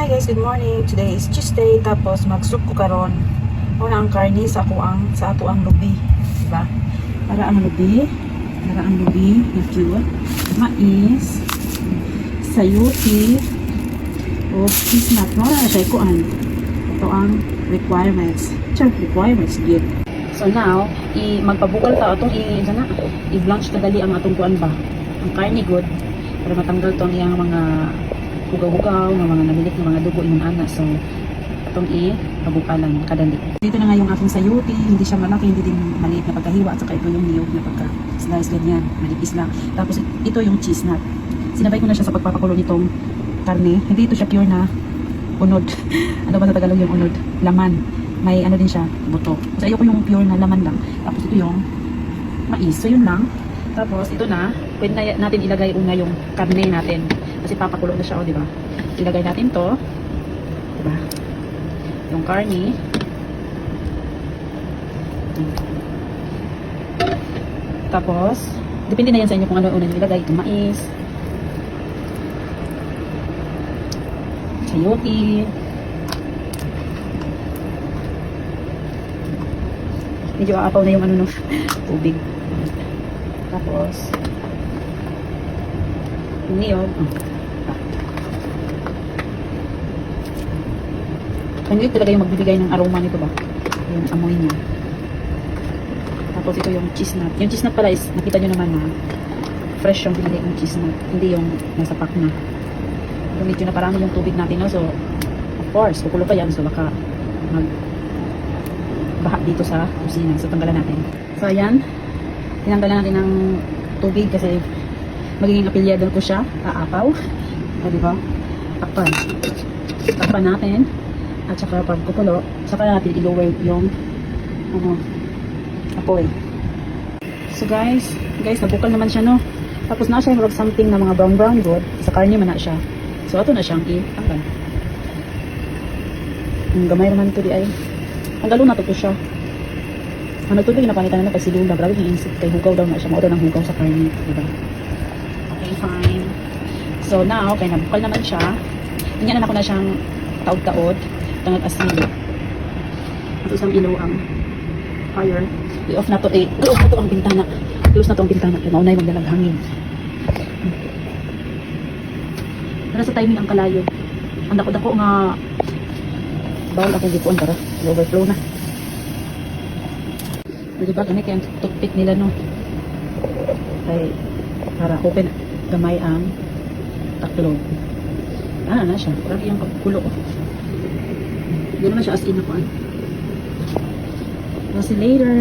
Hi guys, good morning. Today is Tuesday, tapos mag-soup ko karon. Una ang karni sa ato ang lubi, diba? Para ang lubi na cute. Mais, sayuti, o kisnat. Wala na siya ikuan. Ito ang requirements. Requirements good. So now, magpabukal ta atong i-blanch kadali ang atong kuan ba. Ang karni good para matanggal tong iyang mga hugaw-hugaw, ng mga nalilit ng mga dugo ng anak. So, itong pabukalan kadali. Dito na nga yung aking sayuti, hindi siya malaki, hindi din maliit na pagkahiwa, at saka ito yung niyog na pagka-slice ganyan, malipis lang. Tapos ito yung cheese nut. Sinabay ko na siya sa pagpapakulo nitong karne. Hindi ito siya pure na unod. Ano ba sa Tagalog yung unod? Laman. May ano din siya, buto. So, ayoko yung pure na laman lang. Tapos ito yung mais. So, yun lang. Tapos ito na, pwede na natin ilagay una yung karne natin. Kasi papakulo na siya, di ba? Ilagay natin to. Di ba? Yung karne. Tapos, depende na yan sa inyo kung ano una nyo ilagay. Itong mais. Sayote. Medyo aapaw na yung ano no, tubig. Tapos, yung niyog. Kanilip talaga yung magbibigay ng aroma nito ba? Yung amoy niya. Tapos ito yung cheese nut. Yung cheese nut pala is, nakita nyo naman na fresh yung binili ng cheese nut. Hindi yung nasa pack na. Pero medyo na parami yung tubig natin. No? So, of course, kukulo pa yan. So, baka baha dito sa kusina. So, tanggalan natin. So, ayan. Tinanggalan natin ng tubig kasi magiging apilyado ko siya. Aapaw. O, diba? Takpan. Takpan natin. At saka pag kukulo, saka natin i-lower yung apoy. So guys, nabukal naman siya no. Tapos na siya yung something na mga brown good. Sa karne man na siya. So ato na siyang i-tanggal. Ang gamay naman ito di ay. Tanggalon na to siya. Ang nagtubig na panitan na kay silula. Grabe yung insect kay hugaw daw na siya. Maudaw ng hugaw sa karne. Diba? Okay, fine. So now, kay nabukal naman siya. Ganyan na ako na siyang taod-taod. Tangag asin. Ito isang ilaw ang fire. I-off na to eh. I-off na to ang bintana. Close na to ang bintana. Maunay magdalag hangin. Para sa timing ang kalayo. Ang dako-dako nga bawal akong gipuan para overflow na. Diba ganit yung toothpick nila no. Ay para open gamay ang taklo. Na siya. Grabe yung pagkulo ko. Hindi naman siya as in ako. See you later.